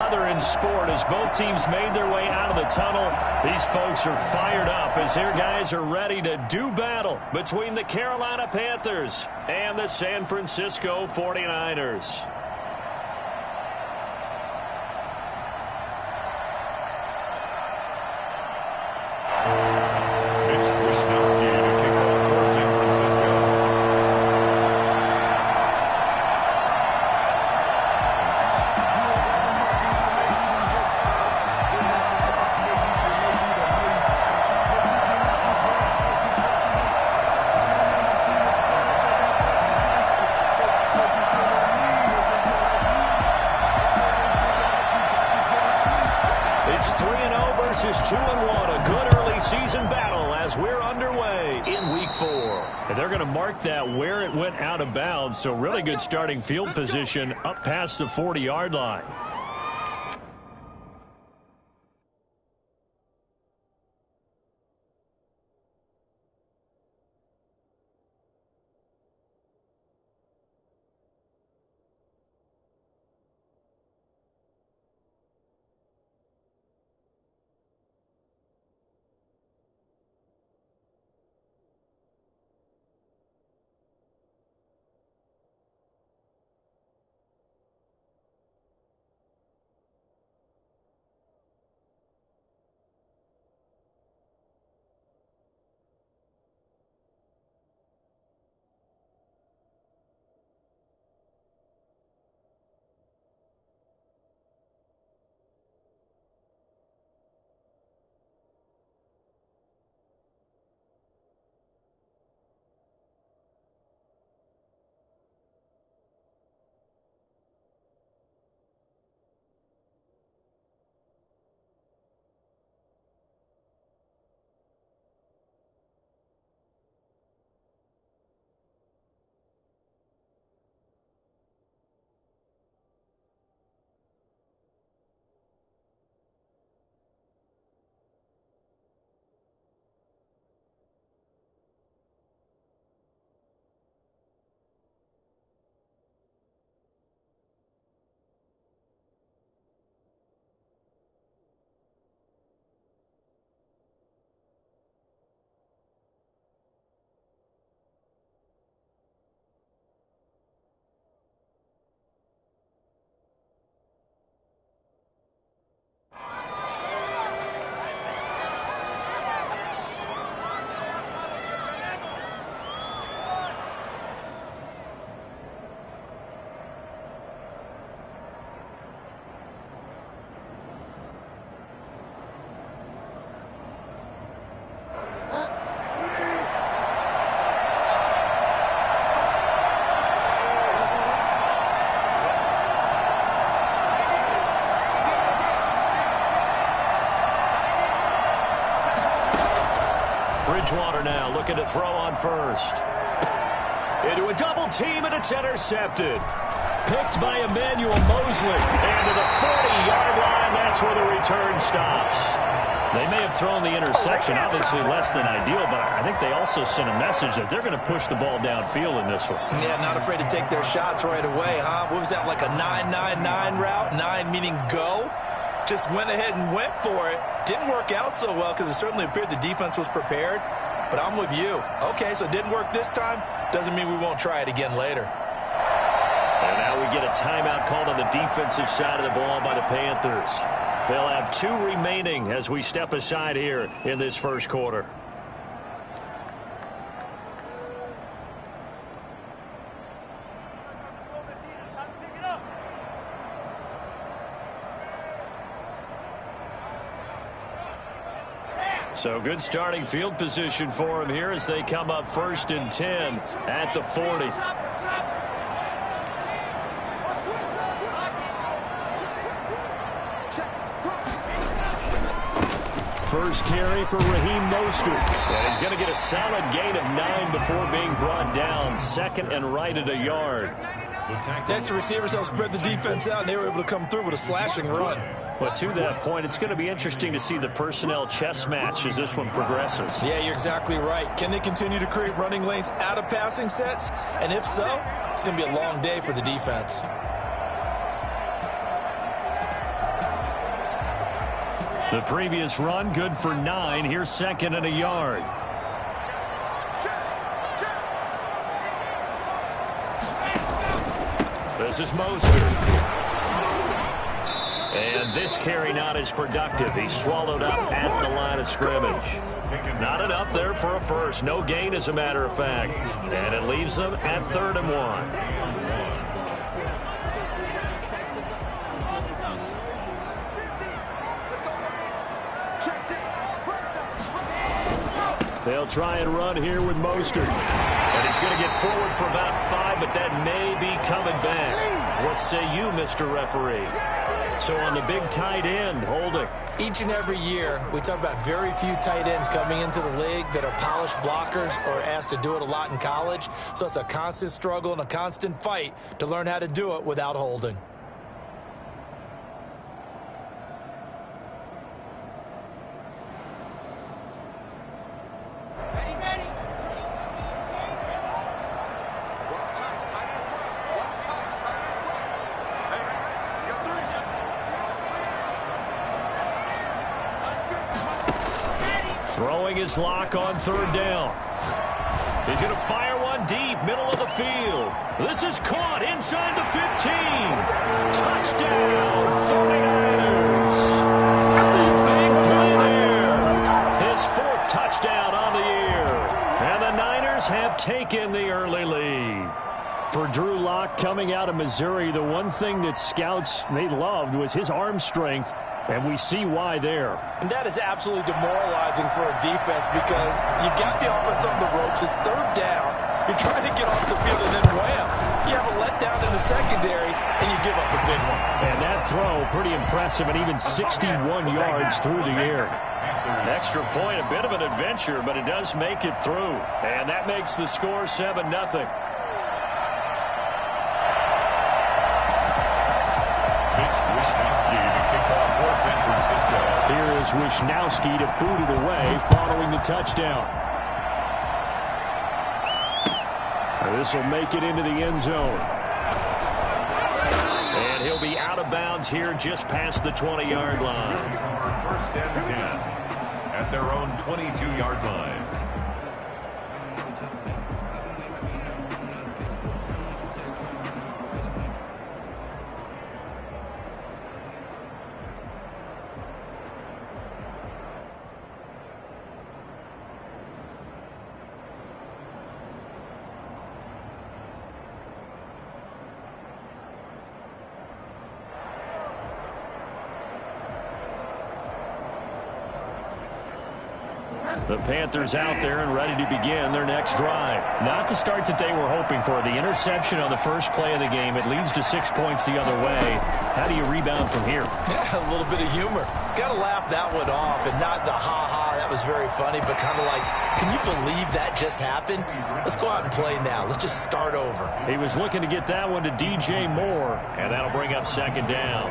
Other in sport as both teams made their way out of the tunnel. These folks are fired up as their guys are ready to do battle between the Carolina Panthers and the San Francisco 49ers. It's 3-0 versus 2-1. A good early season battle as we're underway in Week 4. And they're going to mark that where it went out of bounds. So really good starting field position up past the 40-yard line. Bridgewater now looking to throw on first. Into a double team, and it's intercepted. Picked by Emmanuel Mosley. And to the 40-yard line, that's where the return stops. They may have thrown the interception, obviously less than ideal, but I think they also sent a message that they're going to push the ball downfield in this one. Yeah, not afraid to take their shots right away, huh? What was that, like a 9-9-9 route? 9 meaning go? Just went ahead and went for it. Didn't work out so well because it certainly appeared the defense was prepared. But I'm with you. Okay, so it didn't work this time. Doesn't mean we won't try it again later. And now we get a timeout called on the defensive side of the ball by the Panthers. They'll have 2 remaining as we step aside here in this first quarter. So good starting field position for him here as they come up 1st and 10 at the 40. First carry for Raheem Mostert. And he's going to get a solid gain of 9 before being brought down. 2nd and right at a yard. Next, the receivers help spread the defense out, and they were able to come through with a slashing run. But to that point, it's going to be interesting to see the personnel chess match as this one progresses. Yeah, you're exactly right. Can they continue to create running lanes out of passing sets? And if so, it's going to be a long day for the defense. The previous run good for 9. Here's second and a yard. This is Mostert. And this carry not as productive. He's swallowed up at the line of scrimmage. Not enough there for a first. No gain, as a matter of fact. And it leaves them at 3rd and 1. They'll try and run here with Mostert. And he's going to get forward for about 5, but that may be coming back. What say you, Mr. Referee? So on the big tight end, holding. Each and every year, we talk about very few tight ends coming into the league that are polished blockers or asked to do it a lot in college. So it's a constant struggle and a constant fight to learn how to do it without holding. Throwing his lock on 3rd down. He's going to fire one deep, middle of the field. This is caught inside the 15. Touchdown, 49ers. Big play there. His 4th touchdown on the year. And the Niners have taken the early lead. For Drew Lock coming out of Missouri, the one thing that scouts they loved was his arm strength. And we see why there. And that is absolutely demoralizing for a defense because you got the offense on the ropes. It's 3rd down. You're trying to get off the field, and then wham, you have a letdown in the secondary, and you give up a big one. And that throw, pretty impressive, and even 61 yards through the air. An extra point, a bit of an adventure, but it does make it through. And that makes the score 7-0. Here is Wishnowski to boot it away following the touchdown. This will make it into the end zone. And he'll be out of bounds here just past the 20-yard line. 1st and 10 at their own 22-yard line. The Panthers out there and ready to begin their next drive. Not the start that they were hoping for. The interception on the first play of the game. It leads to 6 points the other way. How do you rebound from here? Yeah, a little bit of humor. Got to laugh that one off, and not the ha-ha, that was very funny, but kind of like, can you believe that just happened? Let's go out and play now. Let's just start over. He was looking to get that one to DJ Moore, and that'll bring up 2nd down.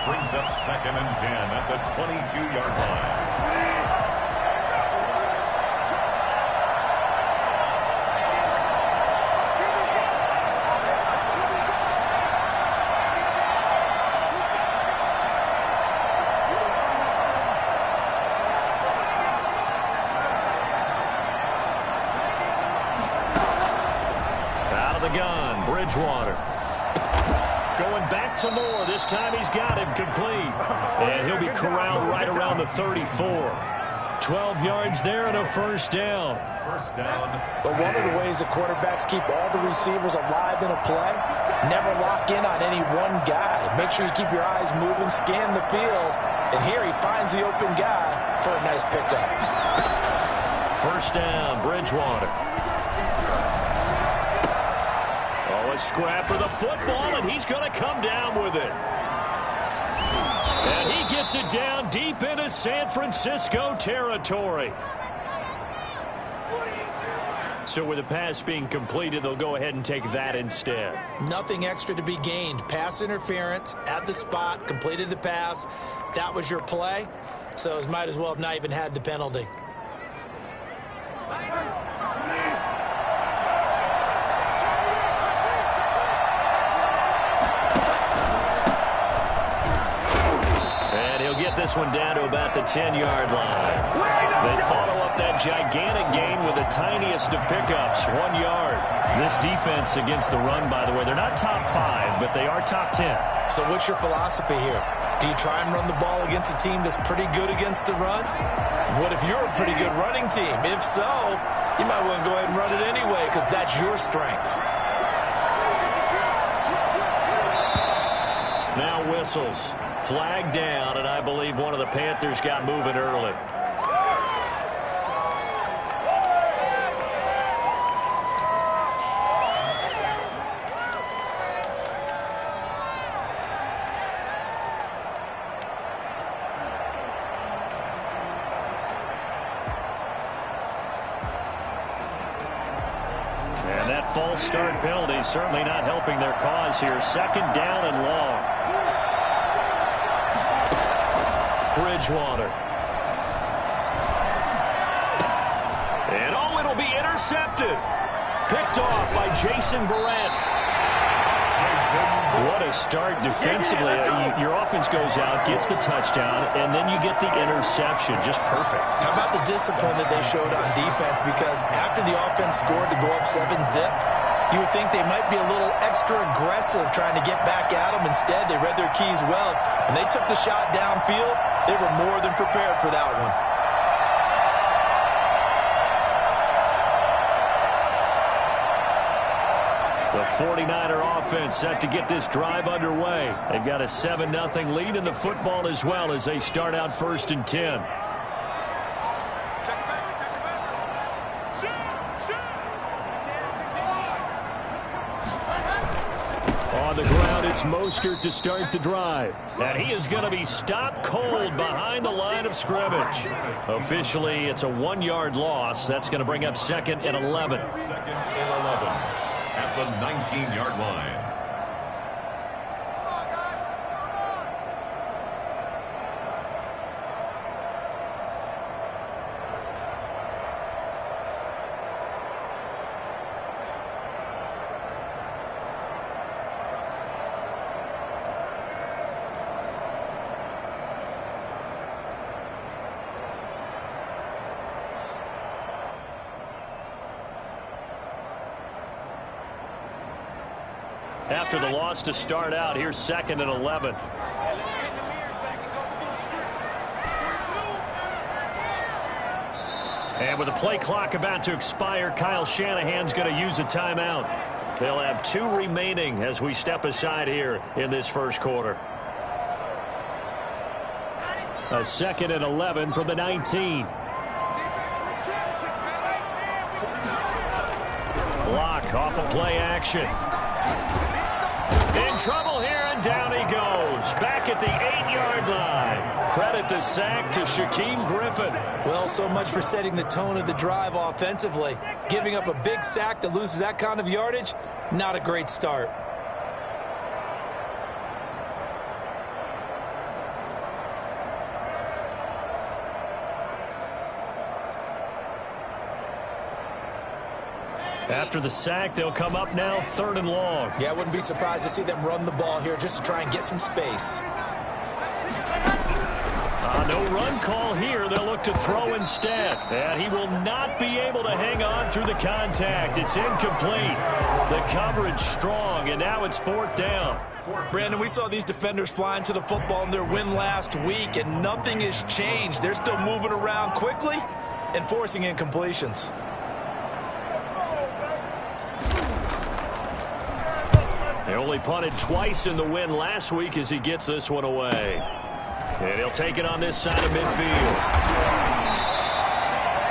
Brings up 2nd and 10 at the 22-yard line. Bridgewater. Going back to Moore. This time he's got him complete. And he'll be corralled right around the 34. 12 yards there and a 1st down. But one of the ways the quarterbacks keep all the receivers alive in a play, never lock in on any one guy. Make sure you keep your eyes moving, scan the field, and here he finds the open guy for a nice pickup. 1st down, Bridgewater. A scrap for the football, and he's going to come down with it. And he gets it down deep into San Francisco territory. So with the pass being completed, they'll go ahead and take that instead. Nothing extra to be gained. Pass interference at the spot, completed the pass. That was your play, so it might as well have not even had the penalty. get this one down to about the 10-yard line. They follow up that gigantic gain with the tiniest of pickups, 1 yard. This defense against the run, by the way, they're not top 5, but they are top 10. So what's your philosophy here? Do you try and run the ball against a team that's pretty good against the run? What if you're a pretty good running team? If so, you might want to go ahead and run it anyway because that's your strength. Now whistles. Flag down, and I believe one of the Panthers got moving early. And that false start penalty is certainly not helping their cause here. Second down and long. Bridgewater. And oh, it'll be intercepted. Picked off by Jason Verrett. What a start defensively. Your offense goes out, gets the touchdown, and then you get the interception. Just perfect. How about the discipline that they showed on defense? Because after the offense scored to go up 7-zip, you would think they might be a little extra aggressive trying to get back at them. Instead, they read their keys well. When they took the shot downfield, they were more than prepared for that one. The 49er offense set to get this drive underway. They've got a 7-0 lead in the football as well as they start out 1st and 10. On the ground, it's Mostert to start the drive. And he is going to be stopped cold behind the line of scrimmage. Officially, it's a 1-yard loss. That's going to bring up 2nd and 11. 2nd and 11 at the 19-yard line. After the loss to start out, here's 2nd and 11. And with the play clock about to expire, Kyle Shanahan's going to use a timeout. They'll have 2 remaining as we step aside here in this first quarter. A 2nd and 11 from the 19. Block off of play action. In trouble here, and down he goes. Back at the 8-yard line. Credit the sack to Shaquem Griffin. Well, so much for setting the tone of the drive offensively. Giving up a big sack that loses that kind of yardage, not a great start. After the sack, they'll come up now 3rd and long. Yeah, I wouldn't be surprised to see them run the ball here just to try and get some space. No run call here. They'll look to throw instead. And he will not be able to hang on through the contact. It's incomplete. The coverage strong, and now it's 4th down. Brandon, we saw these defenders flying to the football in their win last week, and nothing has changed. They're still moving around quickly and forcing incompletions. They only punted twice in the win last week as he gets this one away. And he'll take it on this side of midfield.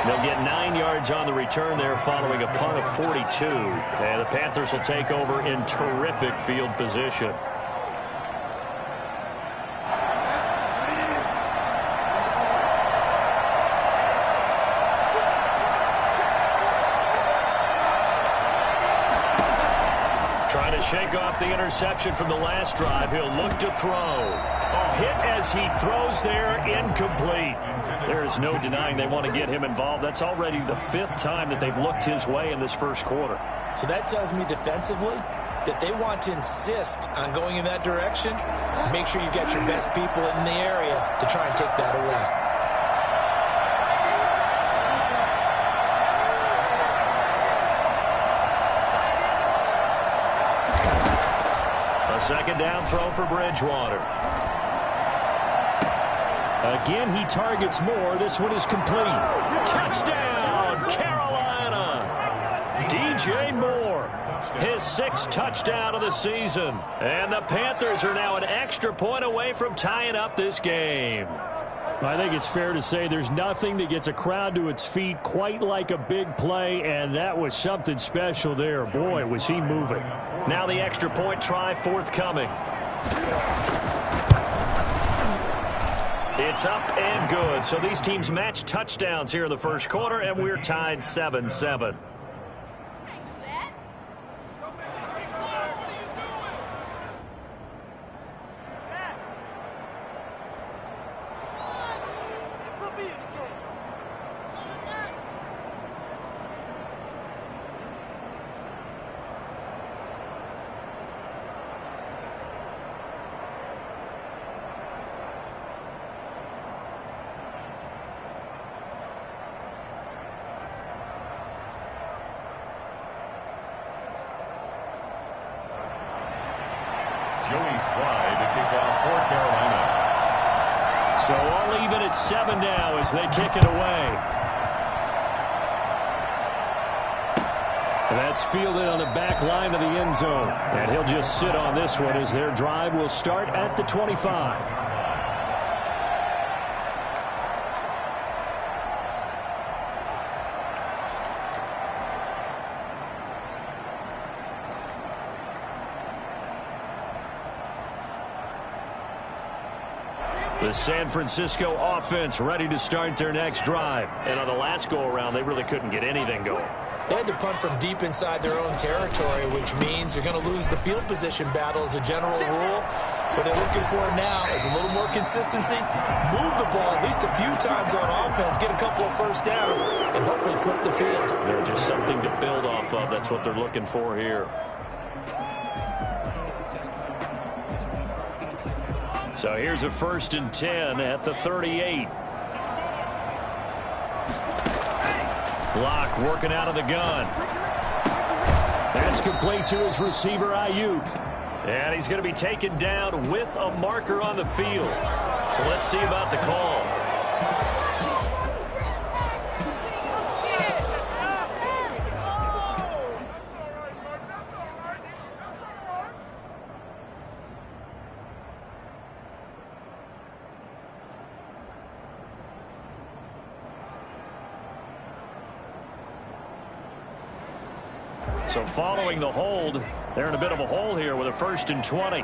They'll get 9 yards on the return there following a punt of 42. And the Panthers will take over in terrific field position. Trying to shake off the interception from the last drive. He'll look to throw. A hit as he throws there, incomplete. There is no denying they want to get him involved. That's already the 5th time that they've looked his way in this first quarter. So that tells me defensively, that they want to insist on going in that direction, make sure you've got your best people in the area to try and take that away. A second down throw for Bridgewater. Again, he targets more. This one is complete. Touchdown, Carolina. DJ Moore, his 6th touchdown of the season. And the Panthers are now an extra point away from tying up this game. I think it's fair to say there's nothing that gets a crowd to its feet quite like a big play, and that was something special there. Boy, was he moving. Now the extra point try forthcoming. It's up and good. So these teams match touchdowns here in the first quarter, and we're tied 7-7. Joey Slide to kick off for Carolina. So all even at 7 now as they kick it away. And that's fielded on the back line of the end zone. And he'll just sit on this one as their drive will start at the 25. The San Francisco offense ready to start their next drive. And on the last go-around, they really couldn't get anything going. They had to punt from deep inside their own territory, which means you're going to lose the field position battle as a general rule. What they're looking for now is a little more consistency, move the ball at least a few times on offense, get a couple of first downs, and hopefully flip the field. They're just something to build off of. That's what they're looking for here. So here's a 1st and 10 at the 38. Block working out of the gun. That's complete to his receiver, Ayuk. And he's going to be taken down with a marker on the field. So let's see about the call. So following the hold, they're in a bit of a hole here with a 1st and 20.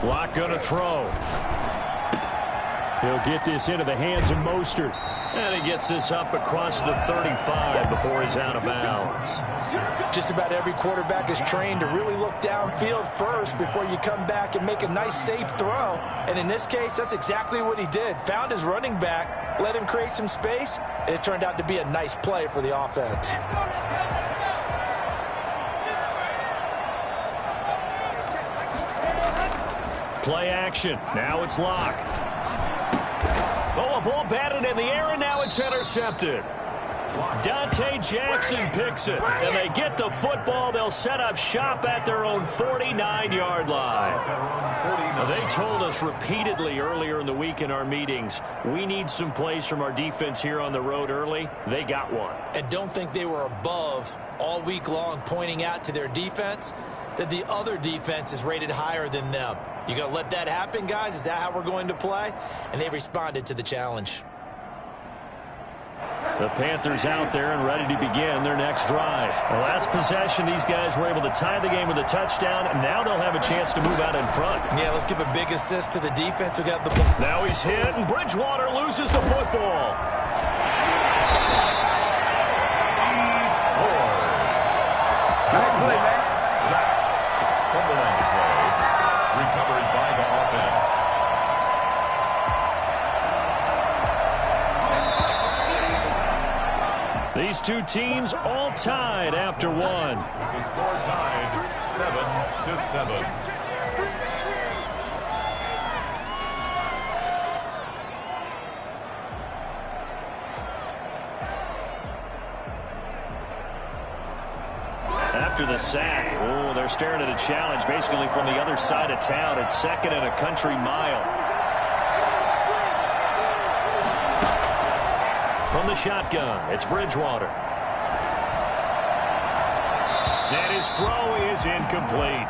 Block going to throw. He'll get this into the hands of Mostert. And he gets this up across the 35 before he's out of bounds. Just about every quarterback is trained to really look downfield first before you come back and make a nice, safe throw. And in this case, that's exactly what he did. Found his running back, let him create some space, and it turned out to be a nice play for the offense. Play action. Now it's Locke. Oh, a ball batted in the air, and now it's intercepted. Dante Jackson picks it, and they get the football. They'll set up shop at their own 49-yard line. Now, they told us repeatedly earlier in the week in our meetings, we need some plays from our defense here on the road early. They got one. And don't think they were above all week long pointing out to their defense that the other defense is rated higher than them. You going to let that happen, guys? Is that how we're going to play? And they responded to the challenge. The Panthers out there and ready to begin their next drive. The last possession, these guys were able to tie the game with a touchdown, and now they'll have a chance to move out in front. Yeah, let's give a big assist to the defense who got the ball. Now he's hit, and Bridgewater loses the football. Good play, man. Fumbling the play. Recovered by the offense. These two teams all tied after one. The score tied 7-7. After the sack, oh, they're staring at a challenge basically from the other side of town. It's second and a country mile. From the shotgun, it's Bridgewater. And his throw is incomplete.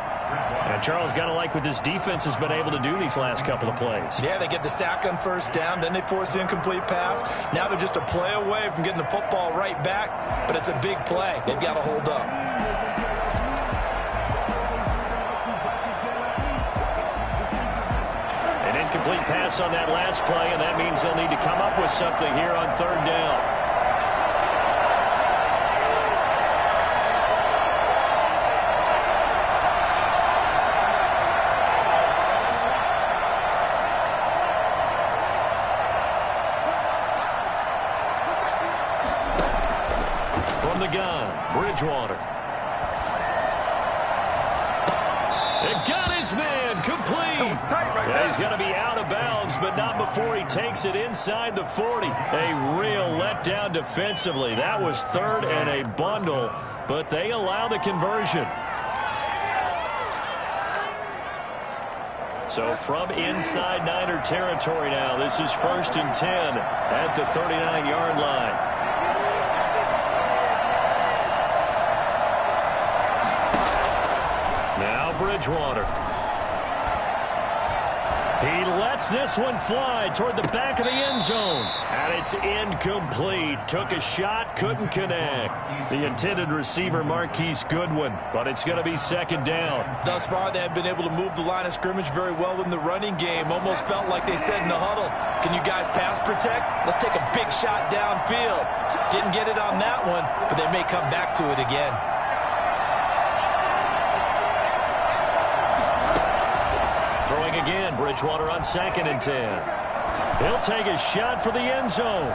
And Charles, got to like what this defense has been able to do these last couple of plays. Yeah, they get the sack on first down, then they force the incomplete pass. Now they're just a play away from getting the football right back, but it's a big play. They've got to hold up. An incomplete pass on that last play, and that means they'll need to come up with something here on third down. The gun, Bridgewater. It got his man complete. Yeah, he's going to be out of bounds, but not before he takes it inside the 40. A real letdown defensively. That was third and a bundle, but they allow the conversion. So from inside Niner territory now, this is 1st and 10 at the 39-yard line. Bridgewater. He lets this one fly toward the back of the end zone. And it's incomplete. Took a shot, couldn't connect. The intended receiver, Marquise Goodwin. But it's going to be second down. Thus far, they have been able to move the line of scrimmage very well in the running game. Almost felt like they said in the huddle, can you guys pass protect? Let's take a big shot downfield. Didn't get it on that one, but they may come back to it again. Throwing again, Bridgewater on 2nd and 10. He'll take a shot for the end zone.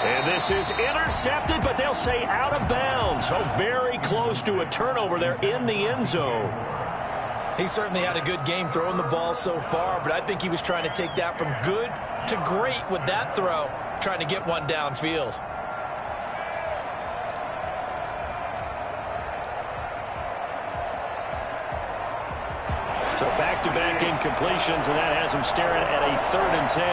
And this is intercepted, but they'll say out of bounds. So very close to a turnover there in the end zone. He certainly had a good game throwing the ball so far, but I think he was trying to take that from good to great with that throw, trying to get one downfield. So back-to-back incompletions, and that has him staring at a 3rd and 10.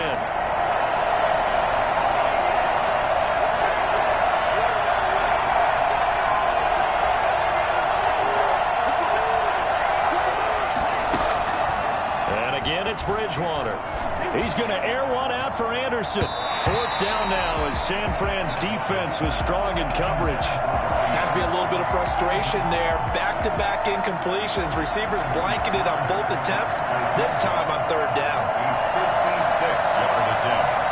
And again, it's Bridgewater. He's going to air one out for Anderson. 4th down now as San Fran's defense was strong in coverage. Has to be a little bit of frustration there. Back-to-back incompletions. Receivers blanketed on both attempts, this time on 3rd down. 56-yard attempt.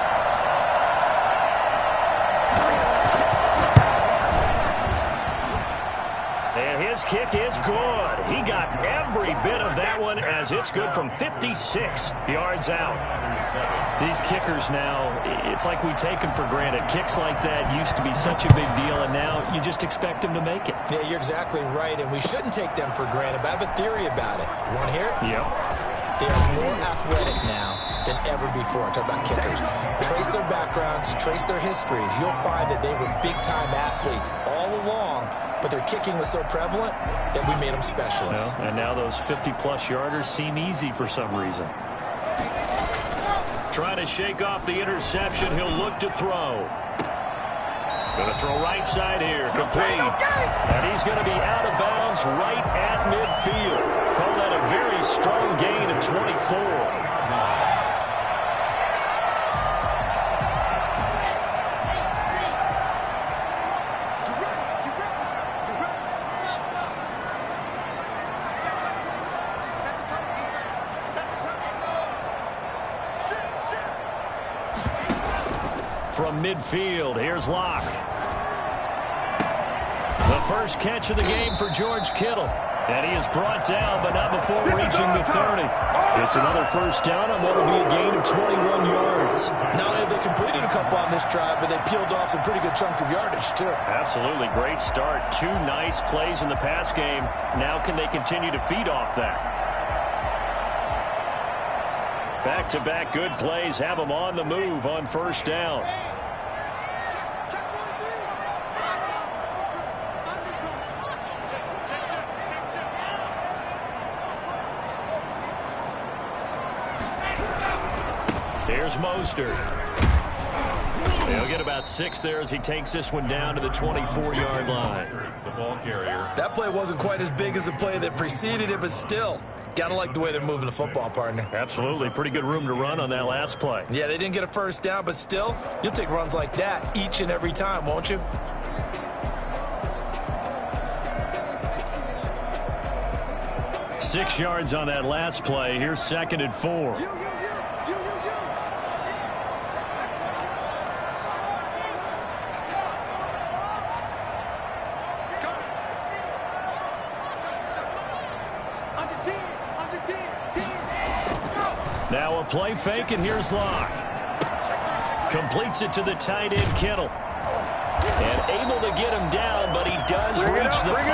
And his kick is good. He got every bit of that one as it's good from 56 yards out. These kickers now, it's like we take them for granted. Kicks like that used to be such a big deal, and now you just expect them to make it. Yeah, you're exactly right, and we shouldn't take them for granted, but I have a theory about it. You want to hear it? Yep. They are more athletic now than ever before. Talk about kickers. Trace their backgrounds, trace their histories. You'll find that they were big-time athletes all along, but their kicking was so prevalent that we made them specialists. Well, and now those 50-plus yarders seem easy for some reason. Trying to shake off the interception. He'll look to throw. Going to throw right side here. Complete. And he's going to be out of bounds right at midfield. Call that a very strong gain of 24. From midfield, here's Locke. The first catch of the game for George Kittle. And he is brought down, but not before reaching the 30. It's another first down on what will be a gain of 21 yards. Not only have they completed a couple on this drive, but they peeled off some pretty good chunks of yardage, too. Absolutely. Great start. 2 nice plays in the pass game. Now can they continue to feed off that? Back-to-back good plays have them on the move on first down. Here's Mostert. He'll get about 6 there as he takes this one down to the 24-yard line. The ball carrier. That play wasn't quite as big as the play that preceded it, but still, gotta like the way they're moving the football, partner. Absolutely. Pretty good room to run on that last play. Yeah, they didn't get a first down, but still, you'll take runs like that each and every time, won't you? Six yards on that last play. Here's 2nd and 4. Now a play fake, and here's Locke. Completes it to the tight end, Kittle. And able to get him down, but he does reach the 5.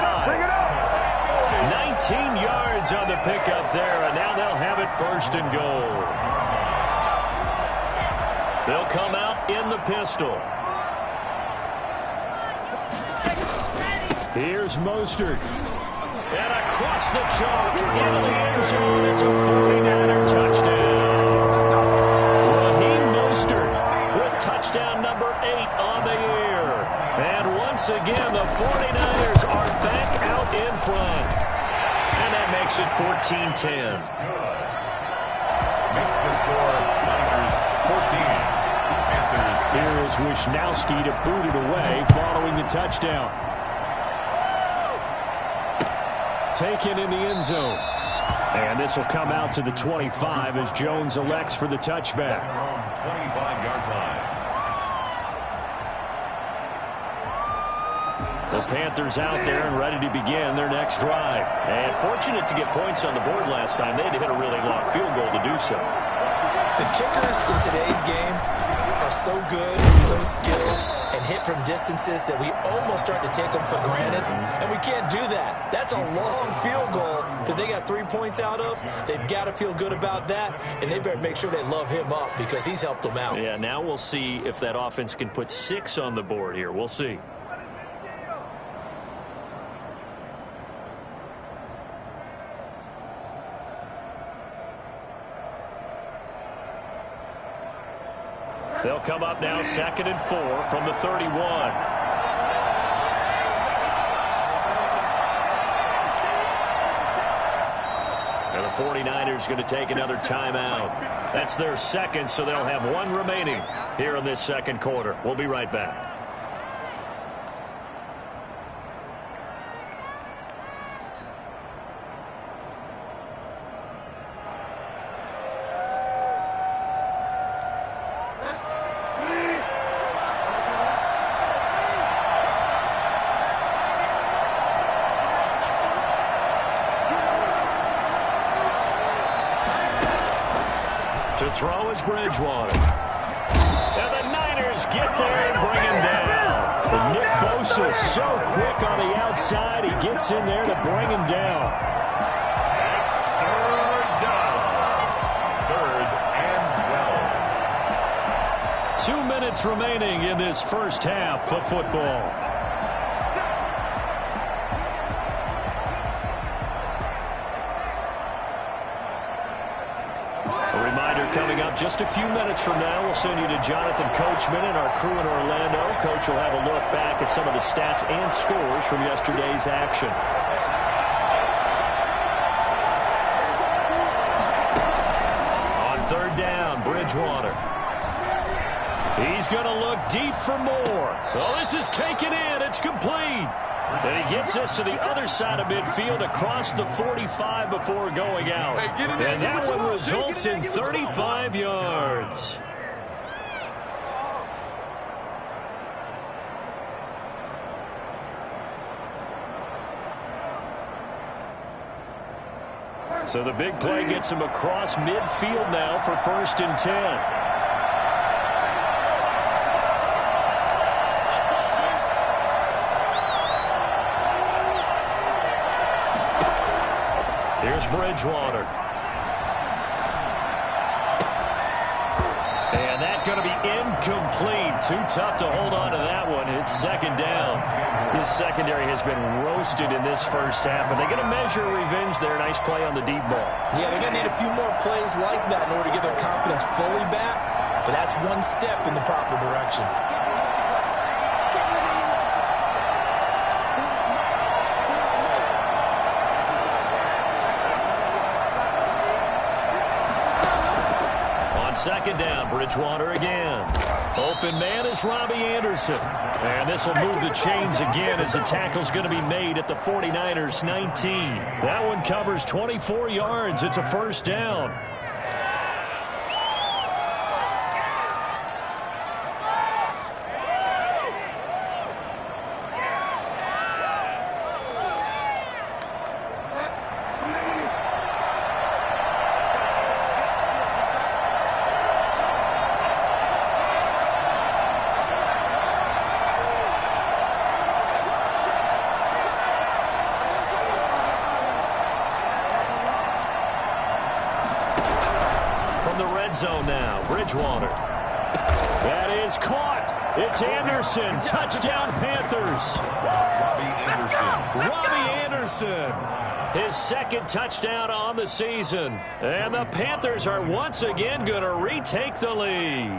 19 yards on the pickup there, and now they'll have it 1st and goal. They'll come out in the pistol. Here's Mostert. And across the chalk into the end zone. It's a 49er touchdown. Raheem Mostert with touchdown number 8 on the year. And once again, the 49ers are back out in front. And that makes it 14-10. Makes the score Niners 14. Here is Wishnowski to boot it away following the touchdown. Taken in the end zone. And this will come out to the 25 as Jones elects for the touchback. 25-yard line. The Panthers out there and ready to begin their next drive. And fortunate to get points on the board last time. They had to hit a really long field goal to do so. The kickers in today's game are so good, so skilled, and hit from distances that we almost start to take them for granted, and we can't do that. That's a long field goal that they got 3 points out of. They've got to feel good about that, and they better make sure they love him up because he's helped them out. Yeah, now we'll see if that offense can put 6 on the board here. We'll see. They'll come up now 2nd and 4 from the 31. And the 49ers going to take another timeout. That's their 2nd, so they'll have 1 remaining here in this 2nd quarter. We'll be right back. To throw is Bridgewater. And the Niners get there and bring him down. And Nick Bosa is so quick on the outside. He gets in there to bring him down. It's 3rd down. 3rd and 12. 2 minutes remaining in this first half of football. Coming up just a few minutes from now, we'll send you to Jonathan Coachman and our crew in Orlando. Coach will have a look back at some of the stats and scores from yesterday's action. On 3rd down, Bridgewater. He's going to look deep for more. Well, this is taken in. It's complete. And he gets us to the other side of midfield across the 45 before going out. And that one results in 35 yards. So the big play gets him across midfield now for 1st and 10. Here's Bridgewater. And that's going to be incomplete. Too tough to hold on to that one. It's 2nd down. His secondary has been roasted in this first half, and they're going to measure revenge there. Nice play on the deep ball. Yeah, they're going to need a few more plays like that in order to get their confidence fully back, but that's one step in the proper direction. On 2nd down, Bridgewater again. Open man is Robbie Anderson. And this will move the chains again as the tackle's going to be made at the 49ers 19. That one covers 24 yards. It's a 1st down. Zone now. Bridgewater. That is caught. It's Anderson. Touchdown, Panthers. Robbie Anderson. His 2nd touchdown on the season. And the Panthers are once again going to retake the lead.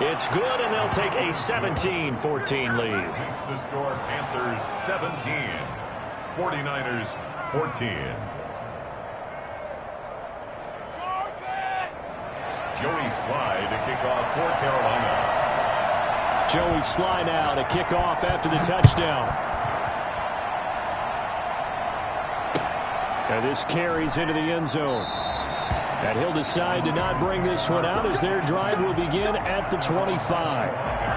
It's good, and they'll take a 17-14 lead. Makes the score Panthers 17, 49ers 14. Joey Sly to kick off for Carolina. Joey Sly now to kick off after the touchdown. And this carries into the end zone. And he'll decide to not bring this one out as their drive will begin at the 25.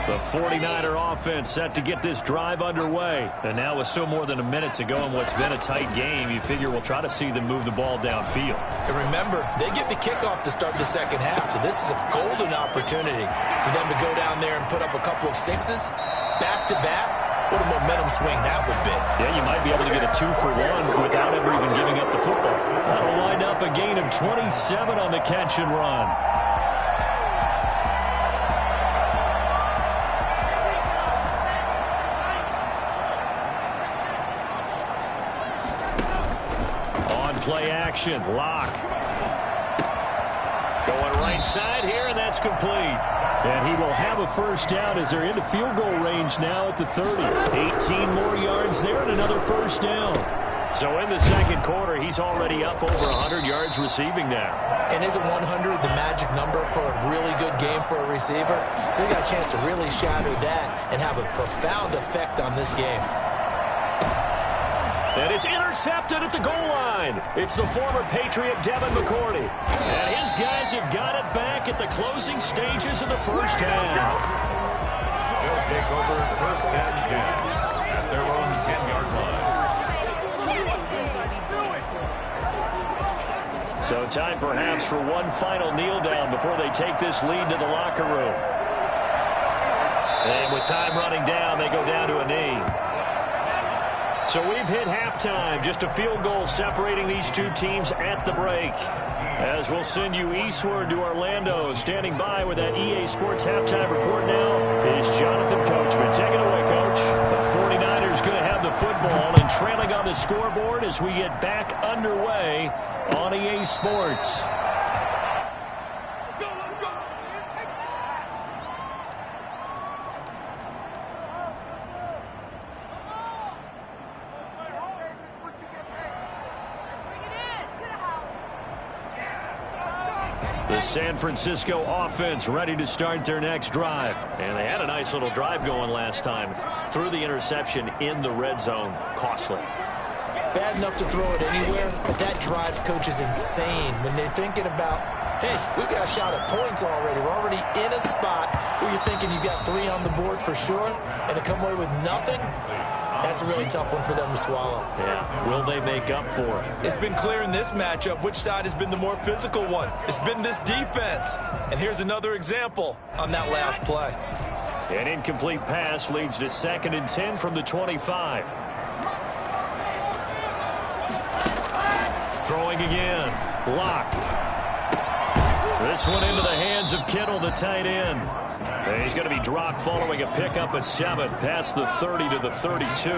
The 49er offense set to get this drive underway. And now with still more than a minute to go in what's been a tight game, you figure we'll try to see them move the ball downfield. And remember, they get the kickoff to start the 2nd half, so this is a golden opportunity for them to go down there and put up a couple of sixes back-to-back. What a momentum swing that would be. Yeah, you might be able to get a 2-for-1 without ever even giving up the football. That'll wind up a gain of 27 on the catch and run. Play action. Lock. Going right side here, and that's complete. And he will have a 1st down as they're into field goal range now at the 30. 18 more yards there and another 1st down. So in the 2nd quarter, he's already up over 100 yards receiving now. And isn't 100 the magic number for a really good game for a receiver? So he got a chance to really shatter that and have a profound effect on this game. And it's intercepted at the goal line. It's the former Patriot Devin McCourty. And his guys have got it back at the closing stages of the 1st half. They'll take over 1st and 10 at their own 10-yard line. So time perhaps for one final kneel down before they take this lead to the locker room. And with time running down, they go down to a knee. So we've hit halftime. Just a field goal separating these two teams at the break. As we'll send you eastward to Orlando. Standing by with that EA Sports halftime report now is Jonathan Coachman. Take it away, Coach. The 49ers going to have the football and trailing on the scoreboard as we get back underway on EA Sports. The San Francisco offense ready to start their next drive. And they had a nice little drive going last time. Threw the interception in the red zone. Costly. Bad enough to throw it anywhere, but that drives coaches insane when they're thinking about hey, we've got a shot at points already. We're already in a spot where you're thinking you got 3 on the board for sure, and to come away with nothing, that's a really tough one for them to swallow. Yeah, will they make up for it? It's been clear in this matchup which side has been the more physical one. It's been this defense. And here's another example on that last play. An incomplete pass leads to 2nd and 10 from the 25. Throwing again. Lock. This one into the hands of Kittle, the tight end. And he's going to be dropped following a pickup of 7 past the 30 to the 32.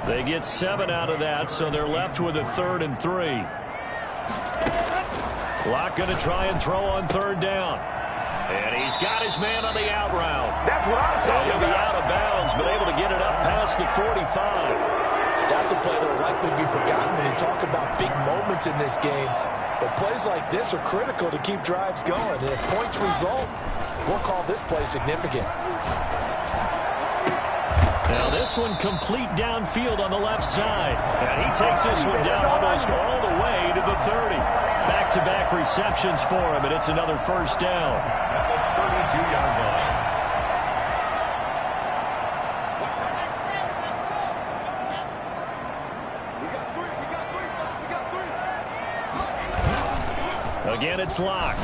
They get 7 out of that, so they're left with a 3rd and 3. Lock going to try and throw on 3rd down. And he's got his man on the out route. That's what I'm talking about. He'll be out of bounds, but able to get it up past the 45. That's a play that will likely be forgotten when you talk about big moments in this game. But plays like this are critical to keep drives going. And if points result, we'll call this play significant. Now this one complete downfield on the left side. And he takes this one down almost all the way to the 30. Back-to-back receptions for him, and it's another 1st down. At the 32-yard line. Again, it's Lock.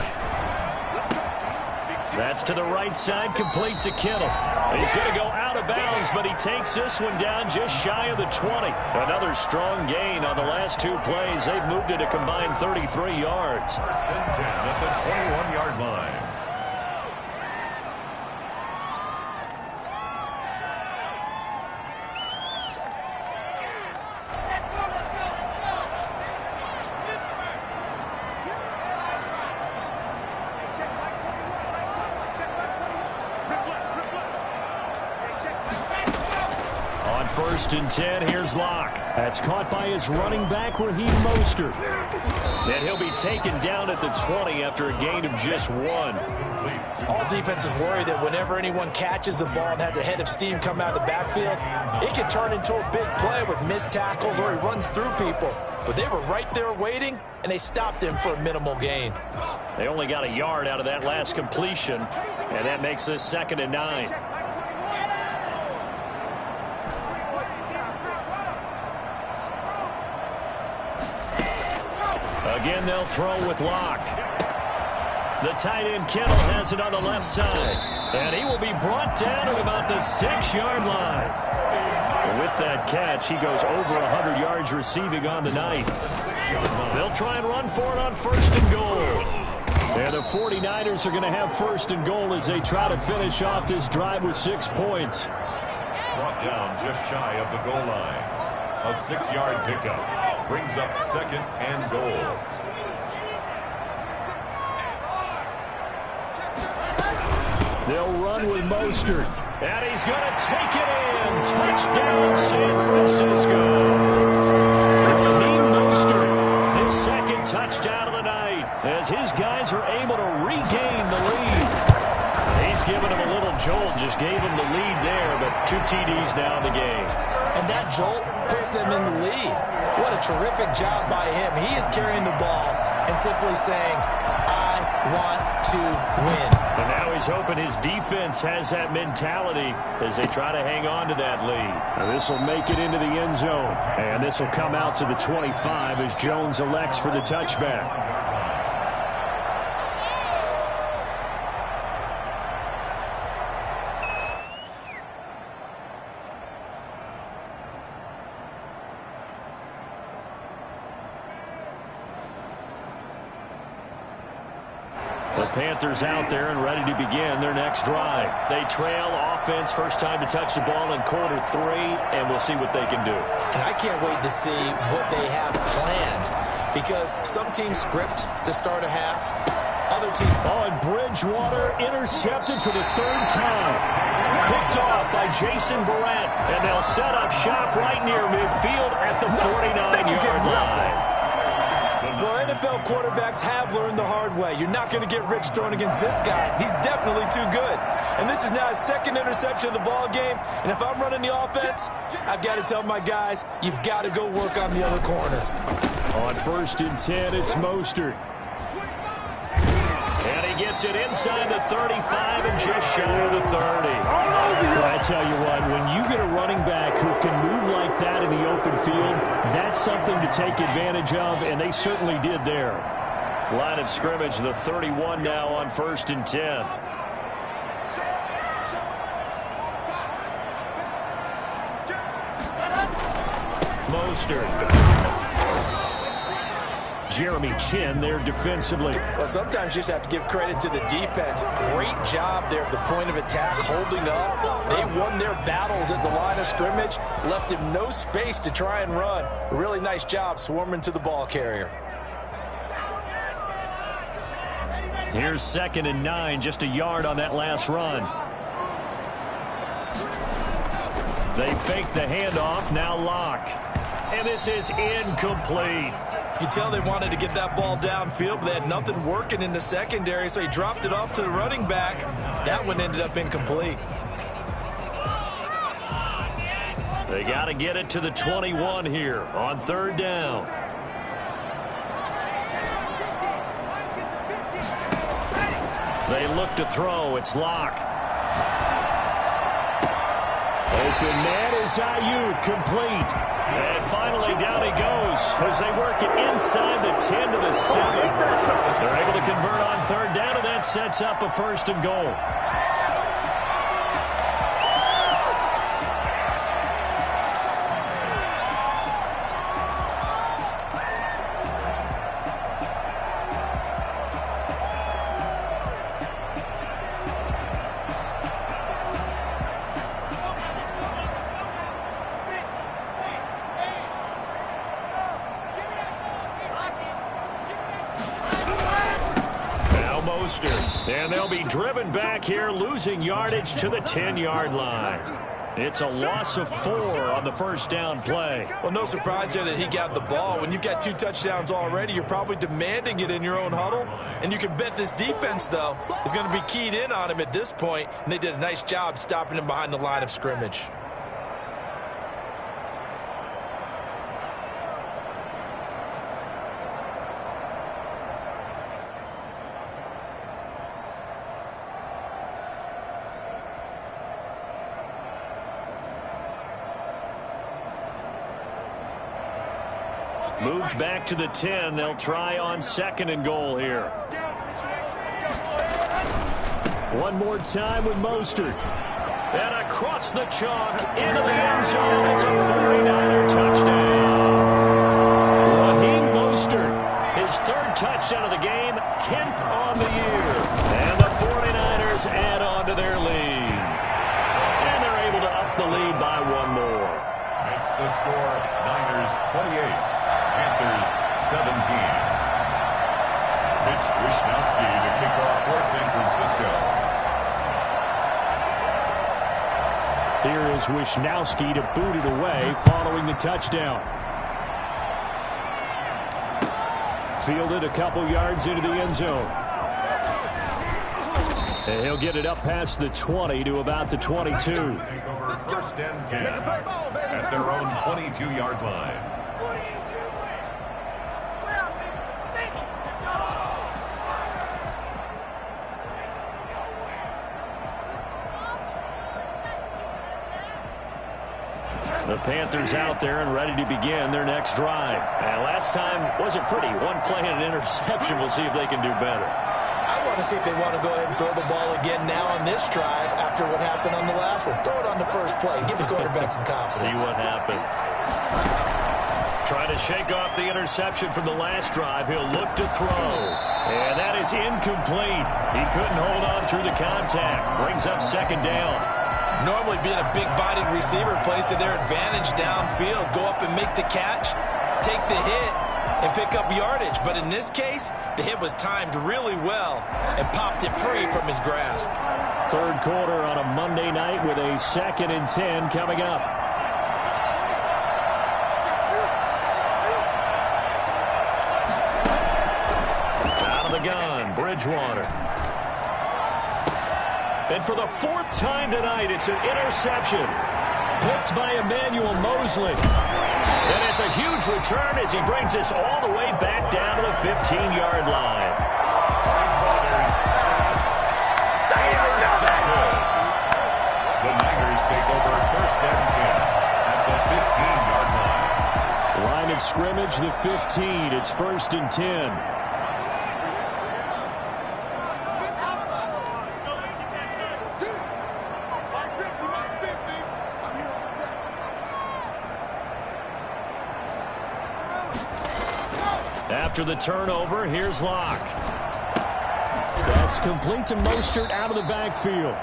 That's to the right side, complete to Kittle. He's going to go out of bounds, but he takes this one down just shy of the 20. Another strong gain on the last 2 plays. They've moved it a combined 33 yards. 1st and 10 at the 21-yard line. On 1st and 10, here's Lock. That's caught by his running back, Raheem Mostert. And he'll be taken down at the 20 after a gain of just 1. All defenses worry that whenever anyone catches the ball and has a head of steam come out of the backfield, it can turn into a big play with missed tackles or he runs through people. But they were right there waiting, and they stopped him for a minimal gain. They only got a yard out of that last completion, and that makes this 2nd and 9. Again, they'll throw with Lock. The tight end Kittle has it on the left side. And he will be brought down at about the 6-yard line. With that catch, he goes over 100 yards receiving on the night. They'll try and run for it on 1st and goal. And the 49ers are going to have 1st and goal as they try to finish off this drive with 6 points. Brought down just shy of the goal line. A 6-yard pickup brings up 2nd and goal. They'll run with Mostert. And he's going to take it in. Touchdown, San Francisco. Raheem Mostert, his 2nd touchdown of the night, as his guys are able to regain the lead. He's given him a little jolt, just gave him the lead there, but 2 TDs now in the game. And that jolt puts them in the lead. What a terrific job by him. He is carrying the ball and simply saying, I want to win. And now he's hoping his defense has that mentality as they try to hang on to that lead. Now this will make it into the end zone. And this will come out to the 25 as Jones elects for the touchback. The Panthers out there and ready to begin their next drive. They trail offense, first time to touch the ball in quarter 3, and we'll see what they can do. And I can't wait to see what they have planned, because some teams script to start a half, other teams... Oh, and Bridgewater intercepted for the 3rd time. Picked off by Jason Verrett, and they'll set up shop right near midfield at the 49-yard line. Well, NFL quarterbacks have learned the hard way. You're not going to get rich throwing against this guy. He's definitely too good. And this is now his 2nd interception of the ball game. And if I'm running the offense, I've got to tell my guys, you've got to go work on the other corner. On 1st and 10, it's Mostert. gets it inside the 35 and just shy of the 30. Well, I tell you what, when you get a running back who can move like that in the open field, that's something to take advantage of, and they certainly did there. Line of scrimmage, the 31 now on 1st and 10. Mostert. Jeremy Chin there defensively. Well, sometimes you just have to give credit to the defense. Great job there at the point of attack, holding up. They won their battles at the line of scrimmage, left him no space to try and run. Really nice job swarming to the ball carrier. Here's 2nd and 9, just a yard on that last run. They fake the handoff, now lock. And this is incomplete. You can tell they wanted to get that ball downfield, but they had nothing working in the secondary, so he dropped it off to the running back. That one ended up incomplete. They got to get it to the 21 here on 3rd down. They look to throw. It's Locke. Open man is Ayuk, complete. And finally down he goes as they work it inside the 10 to the 7. They're able to convert on 3rd down, and that sets up a 1st and goal. And they'll be driven back here, losing yardage to the 10-yard line. It's a loss of 4 on the 1st down play. Well, no surprise there that he got the ball. When you've got 2 touchdowns already, you're probably demanding it in your own huddle. And you can bet this defense, though, is going to be keyed in on him at this point. And they did a nice job stopping him behind the line of scrimmage. Moved back to the 10. They'll try on 2nd and goal here. One more time with Mostert. And across the chalk into the end zone. It's a 49er touchdown. Raheem Mostert, his 3rd touchdown of the game, 10th on the year. And the 49ers add on to their lead. And they're able to up the lead by 1 more. Makes the score Niners 28. Panthers 17. Mitch Wishnowsky to kick off for San Francisco. Here is Wishnowsky to boot it away following the touchdown. Fielded a couple yards into the end zone. And he'll get it up past the 20 to about the 22. Take over 1st and 10 at their own 22-yard line. The Panthers out there and ready to begin their next drive. And last time wasn't pretty. 1 play and an interception. We'll see if they can do better. I want to see if they want to go ahead and throw the ball again now on this drive after what happened on the last one. Throw it on the first play. Give the quarterback some confidence. See what happens. Trying to shake off the interception from the last drive. He'll look to throw. And that is incomplete. He couldn't hold on through the contact. Brings up 2nd down. Normally being a big-bodied receiver plays to their advantage downfield. Go up and make the catch, take the hit, and pick up yardage. But in this case, the hit was timed really well and popped it free from his grasp. 3rd quarter on a Monday night with a 2nd and 10 coming up. Out of the gun, Bridgewater. And for the 4th time tonight, it's an interception. Picked by Emmanuel Mosley. And it's a huge return as he brings us all the way back down to the 15-yard line. over 1st and 10 at the 15-yard line. Line of scrimmage, the 15. It's 1st and 10. After the turnover, here's Locke. That's complete to Mostert out of the backfield.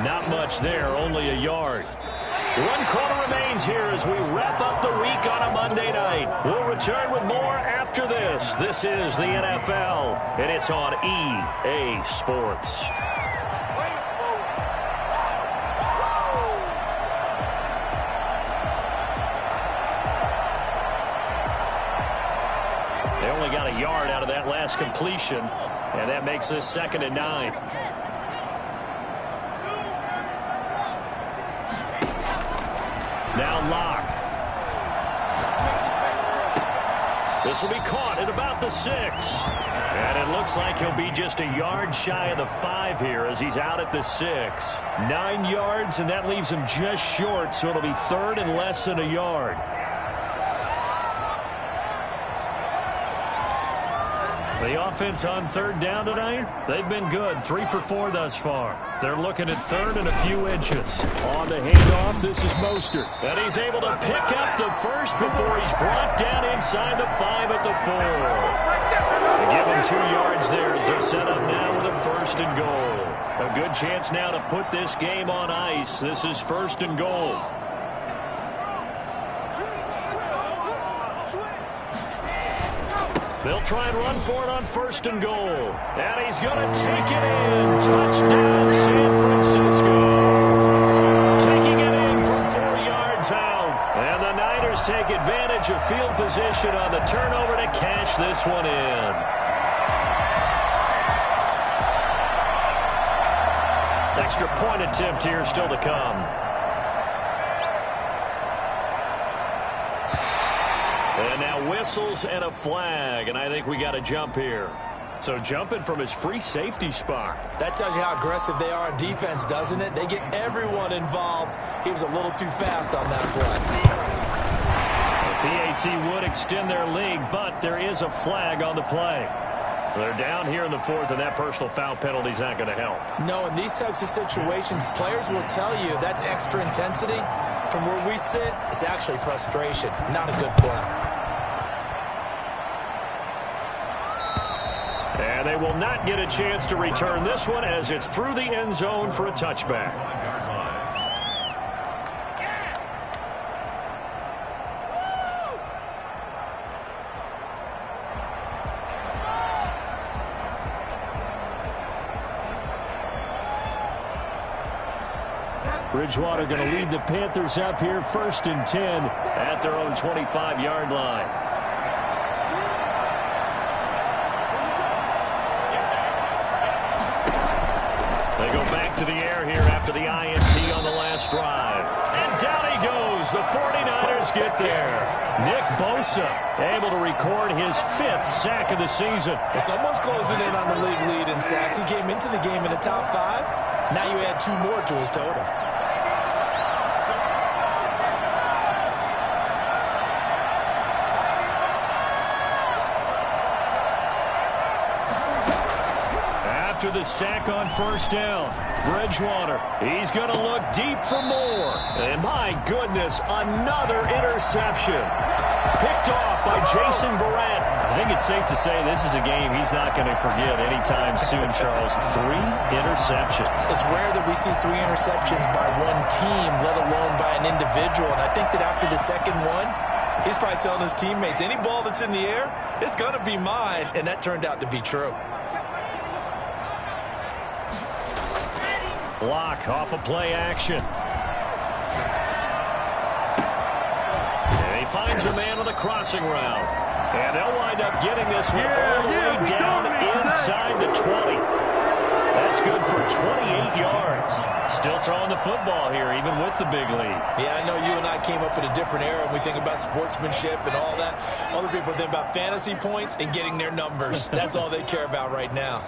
Not much there, only a yard. 1 quarter remains here as we wrap up the week on a Monday night. We'll return with more after this. This is the NFL, and it's on EA Sports. They only got a yard out of that last completion, and that makes this 2nd and 9. Now Locke. This will be caught at about the 6. And it looks like he'll be just a yard shy of the 5 here as he's out at the 6. 9 yards, and that leaves him just short, so it'll be 3rd and less than a yard. The offense on 3rd down tonight, they've been good. 3 for 4 thus far. They're looking at 3rd and a few inches. On the handoff, this is Mostert. And he's able to pick up the first before he's brought down inside the 5 at the 4. They give him 2 yards there as they're set up now with a 1st and goal. A good chance now to put this game on ice. This is 1st and goal. They'll try and run for it on 1st and goal. And he's going to take it in. Touchdown, San Francisco. Taking it in from 4 yards out. And the Niners take advantage of field position on the turnover to cash this one in. Extra point attempt here still to come. And now whistles and a flag, and I think we got a jump here. So jumping from his free safety spot. That tells you how aggressive they are in defense, doesn't it? They get everyone involved. He was a little too fast on that play. The PAT would extend their lead, but there is a flag on the play. They're down here in the 4th, and that personal foul penalty is not going to help. No, in these types of situations, players will tell you that's extra intensity. From where we sit, it's actually frustration, not a good play. And they will not get a chance to return this one as it's through the end zone for a touchback. Bridgewater going to lead the Panthers up here 1st and 10 at their own 25-yard line. They go back to the air here after the INT on the last drive. And down he goes. The 49ers get there. Nick Bosa able to record his 5th sack of the season. Well, someone's closing in on the league lead in sacks. He came into the game in the top 5. Now you add 2 more to his total. After the sack on 1st down, Bridgewater, he's going to look deep for more. And my goodness, another interception. Picked off by Jason Verrett. I think it's safe to say this is a game he's not going to forget anytime soon, Charles. 3 interceptions. It's rare that we see 3 interceptions by one team, let alone by an individual. And I think that after the second one, he's probably telling his teammates, any ball that's in the air, it's going to be mine. And that turned out to be true. Block off a play action. And he finds a man on the crossing route. And they'll wind up getting this one all the way down inside the 20. That's good for 28 yards. Still throwing the football here, even with the big lead. Yeah, I know you and I came up in a different era, and we think about sportsmanship and all that. Other people think about fantasy points and getting their numbers. That's all they care about right now.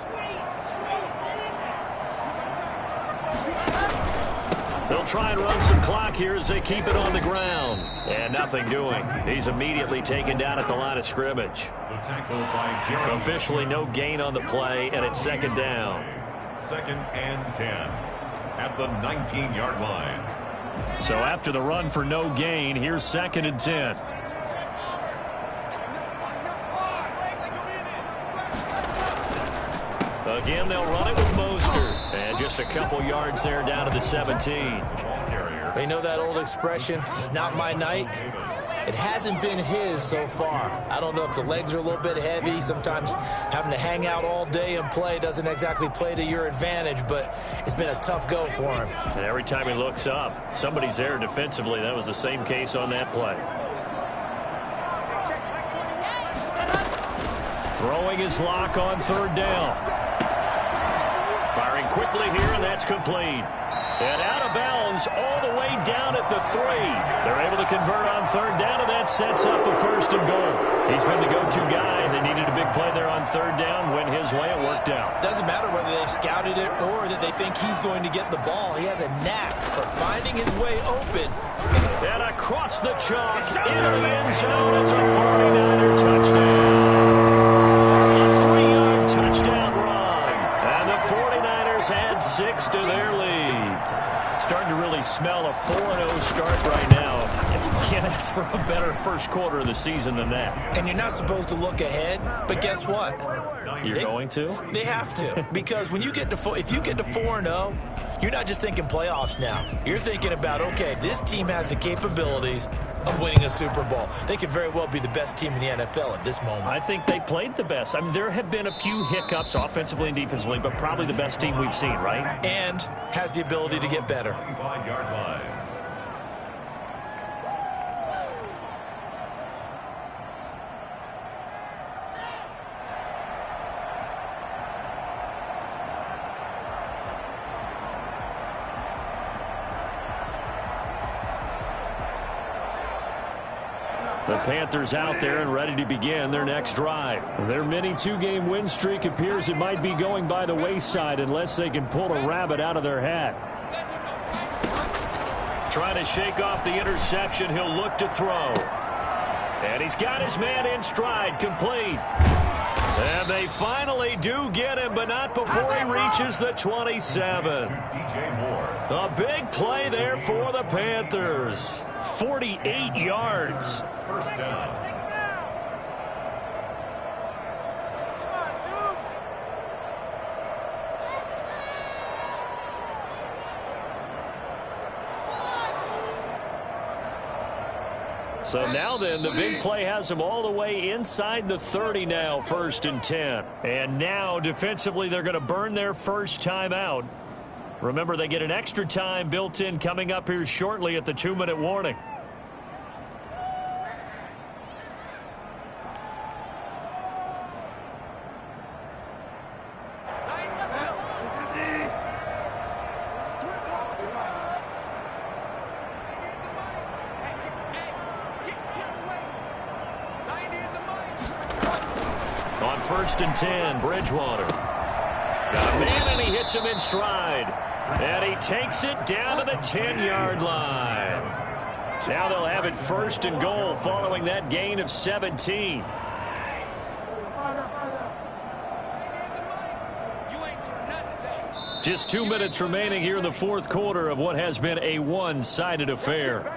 They'll try and run some clock here as they keep it on the ground. And nothing doing. He's immediately taken down at the line of scrimmage. The tackle by Jerry. Officially no gain on the play, and it's second down. 2nd and 10 at the 19-yard line. So after the run for no gain, here's 2nd and 10. Again, they'll run it with Mostert. And just a couple yards there down to the 17. They know that old expression, it's not my night. It hasn't been his so far. I don't know if the legs are a little bit heavy. Sometimes having to hang out all day and play doesn't exactly play to your advantage, but it's been a tough go for him. And every time he looks up, somebody's there defensively. That was the same case on that play. Throwing his lock on 3rd down. Firing quickly here, and that's complete. And out of bounds all the way down at the 3. They're able to convert on 3rd down, and that sets up a 1st and goal. He's been the go-to guy, and they needed a big play there on 3rd down. Went his way, it worked out. Doesn't matter whether they scouted it or that they think he's going to get the ball. He has a knack for finding his way open. And across the chalk, into the end zone, it's a 49er touchdown. A 3-yard touchdown run. And the 49ers add 6 to their lead. Starting to really smell a 4-0 start right now. Can't ask for a better first quarter of the season than that. And you're not supposed to look ahead, but guess what? You're going to? They have to, because when you get to if you get to 4-0, you're not just thinking playoffs now. You're thinking about, okay, this team has the capabilities of winning a Super Bowl. They could very well be the best team in the NFL at this moment. I think they played the best. I mean, there have been a few hiccups offensively and defensively, but probably the best team we've seen, right? And has the ability to get better. 25-yard line. The Panthers out there and ready to begin their next drive. Their mini 2-game win streak appears it might be going by the wayside unless they can pull a rabbit out of their hat. Trying to shake off the interception. He'll look to throw. And he's got his man in stride, complete. And they finally do get him, but not before he reaches the 27. DJ Moore. A big play there for the Panthers. 48 yards. 1st down. So now then, the big play has them all the way inside the 30 now, 1st and 10. And now, defensively, they're going to burn their first time out. Remember, they get an extra time built in coming up here shortly at the 2-minute warning. On 1st and 10, Bridgewater. Got a man, and he hits him in stride. And he takes it down to the 10-yard line. Now they'll have it 1st and goal following that gain of 17. Just 2 minutes remaining here in the 4th quarter of what has been a one-sided affair.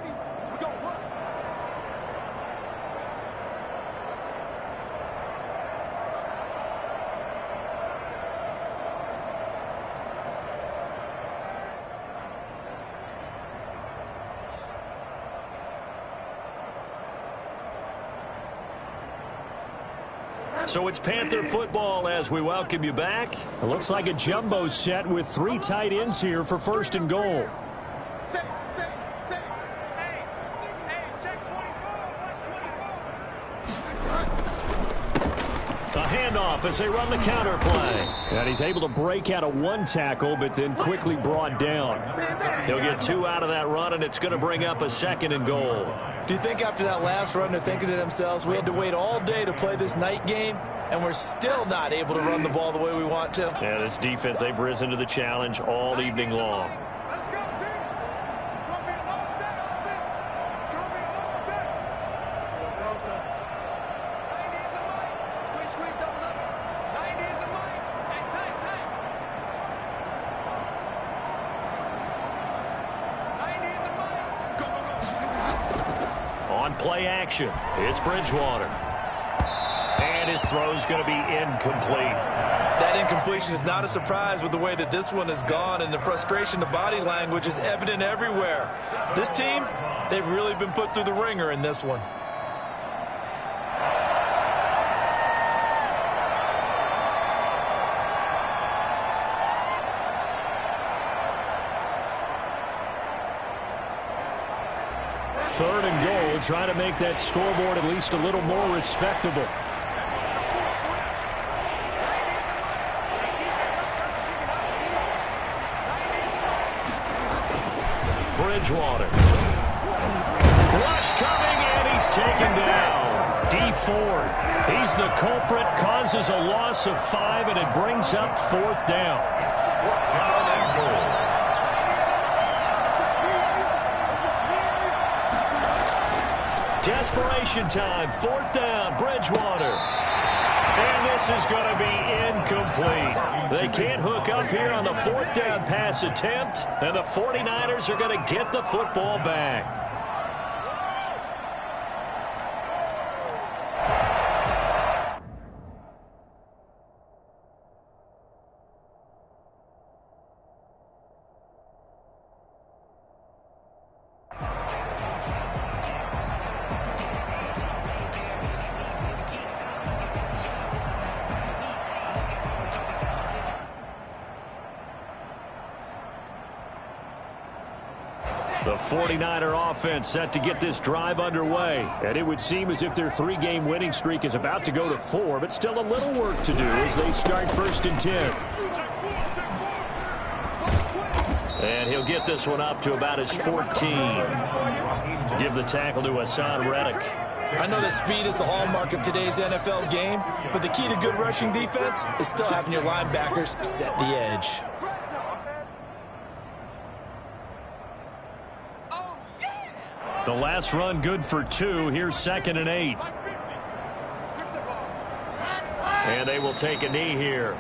So it's Panther football as we welcome you back. It looks like a jumbo set with 3 tight ends here for 1st and goal. A handoff as they run the counter play. And he's able to break out of 1 tackle, but then quickly brought down. He'll get 2 out of that run, and it's going to bring up a 2nd and goal. Do you think after that last run they're thinking to themselves, we had to wait all day to play this night game, and we're still not able to run the ball the way we want to? Yeah, this defense, they've risen to the challenge all evening long. play action. It's Bridgewater. And his throw's going to be incomplete. That incompletion is not a surprise with the way that this one has gone, and the frustration, the body language is evident everywhere. This team, they've really been put through the ringer in this one. Third and goal, trying to make that scoreboard at least a little more respectable. Bridgewater. Rush coming, and he's taken down. D Ford. He's the culprit, causes a loss of 5, and it brings up 4th down. Desperation time, 4th down, Bridgewater. And this is going to be incomplete. They can't hook up here on the 4th down pass attempt, and the 49ers are going to get the football back. The 49er offense set to get this drive underway. And it would seem as if their 3-game winning streak is about to go to 4, but still a little work to do as they start 1st and 10. And he'll get this one up to about his 14. Give the tackle to Hassan Reddick. I know that speed is the hallmark of today's NFL game, but the key to good rushing defense is still having your linebackers set the edge. The last run good for 2. Here's 2nd and 8. And they will take a knee here.